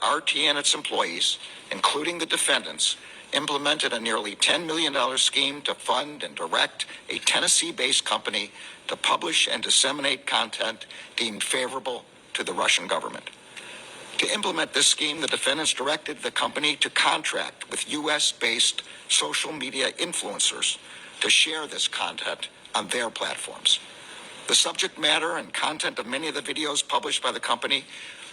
RT and its employees, including the defendants, implemented a nearly $10 million scheme to fund and direct a Tennessee-based company to publish and disseminate content deemed favorable to the Russian government. To implement this scheme, the defendants directed the company to contract with U.S.-based social media influencers to share this content on their platforms. The subject matter and content of many of the videos published by the company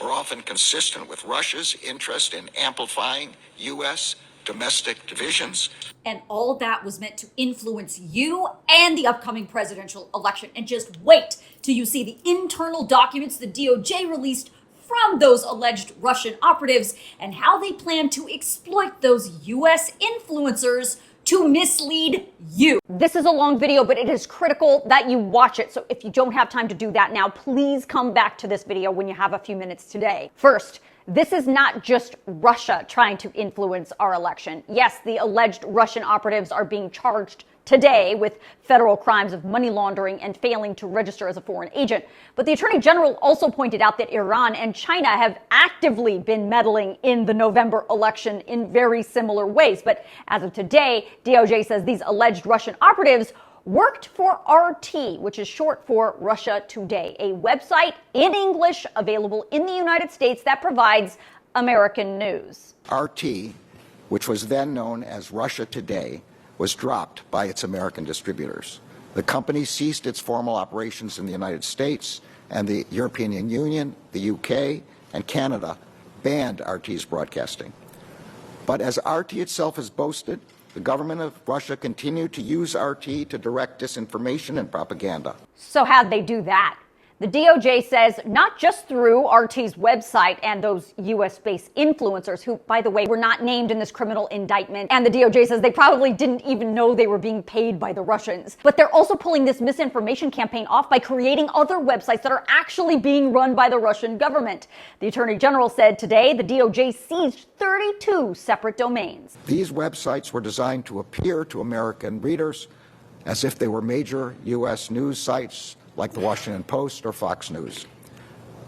were often consistent with Russia's interest in amplifying U.S. domestic divisions. And all that was meant to influence you and the upcoming presidential election. And just wait till you see the internal documents the DOJ released from those alleged Russian operatives and how they plan to exploit those U.S. influencers to mislead you. This is a long video, but it is critical that you watch it. So if you don't have time to do that now, please come back to this video when you have a few minutes today. First, this is not just Russia trying to influence our election. Yes, the alleged Russian operatives are being charged today with federal crimes of money laundering and failing to register as a foreign agent. But the Attorney General also pointed out that Iran and China have actively been meddling in the November election in very similar ways. But as of today, DOJ says these alleged Russian operatives worked for RT, which is short for Russia Today, a website in English available in the United States that provides American news. RT, which was then known as Russia Today, was dropped by its American distributors. The company ceased its formal operations in the United States, and the European Union, the UK, and Canada banned RT's broadcasting. But as RT itself has boasted, the government of Russia continued to use RT to direct disinformation and propaganda. So how'd they do that? The DOJ says not just through RT's website and those U.S.-based influencers who, by the way, were not named in this criminal indictment. And the DOJ says they probably didn't even know they were being paid by the Russians. But they're also pulling this misinformation campaign off by creating other websites that are actually being run by the Russian government. The Attorney General said today the DOJ seized 32 separate domains. These websites were designed to appear to American readers as if they were major U.S. news sites like the Washington Post or Fox News.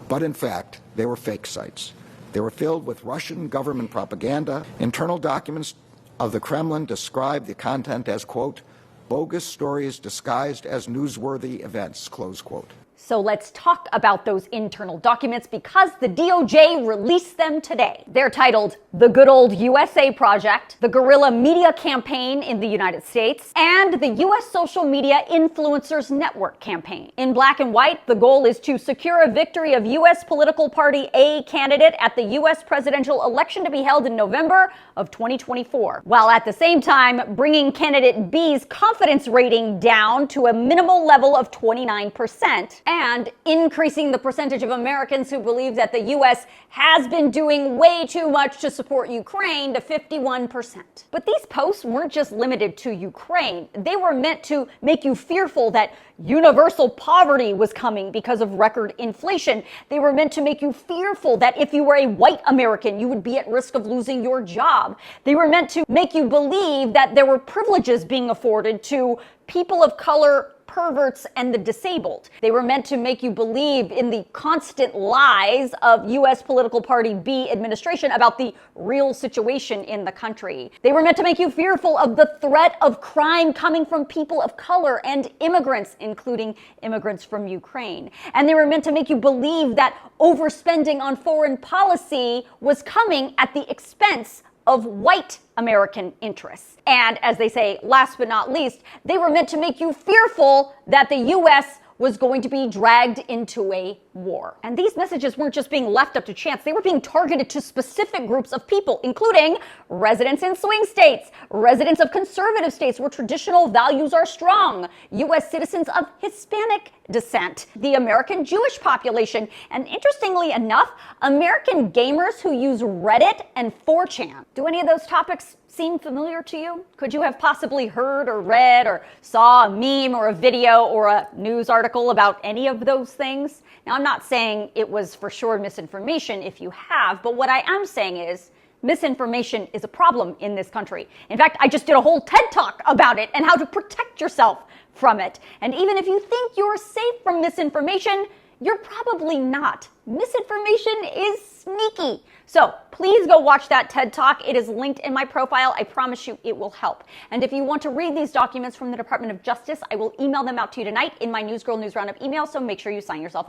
But in fact, they were fake sites. They were filled with Russian government propaganda. Internal documents of the Kremlin describe the content as, quote, bogus stories disguised as newsworthy events, close quote. So let's talk about those internal documents because the DOJ released them today. They're titled The Good Old USA Project, the Guerrilla Media Campaign in the United States, and the U.S. Social Media Influencers Network Campaign. In black and white, the goal is to secure a victory of U.S. political party A candidate at the U.S. presidential election to be held in November of 2024, while at the same time bringing candidate B's confidence rating down to a minimal level of 29%. And increasing the percentage of Americans who believe that the U.S. has been doing way too much to support Ukraine to 51%. But these posts weren't just limited to Ukraine. They were meant to make you fearful that universal poverty was coming because of record inflation. They were meant to make you fearful that if you were a white American, you would be at risk of losing your job. They were meant to make you believe that there were privileges being afforded to people of color, perverts, and the disabled. They were meant to make you believe in the constant lies of U.S. political party B administration about the real situation in the country. They were meant to make you fearful of the threat of crime coming from people of color and immigrants, including immigrants from Ukraine. And they were meant to make you believe that overspending on foreign policy was coming at the expense of white American interests. And as they say, last but not least, they were meant to make you fearful that the U.S. was going to be dragged into a war. And these messages weren't just being left up to chance. They were being targeted to specific groups of people, including residents in swing states, residents of conservative states where traditional values are strong, U.S. citizens of Hispanic descent, the American Jewish population, and interestingly enough, American gamers who use Reddit and 4chan. Do any of those topics seem familiar to you? Could you have possibly heard or read or saw a meme or a video or a news article about any of those things? Now, I'm not saying it was for sure misinformation if you have, but what I am saying is misinformation is a problem in this country. In fact, I just did a whole TED Talk about it and how to protect yourself from it. And even if you think you're safe from misinformation, You're probably not. Misinformation is sneaky. So please go watch that TED Talk. It is linked in my profile. I promise you it will help. And if you want to read these documents from the Department of Justice, I will email them out to you tonight in my Newsgirl News Roundup email, so make sure you sign yourself up.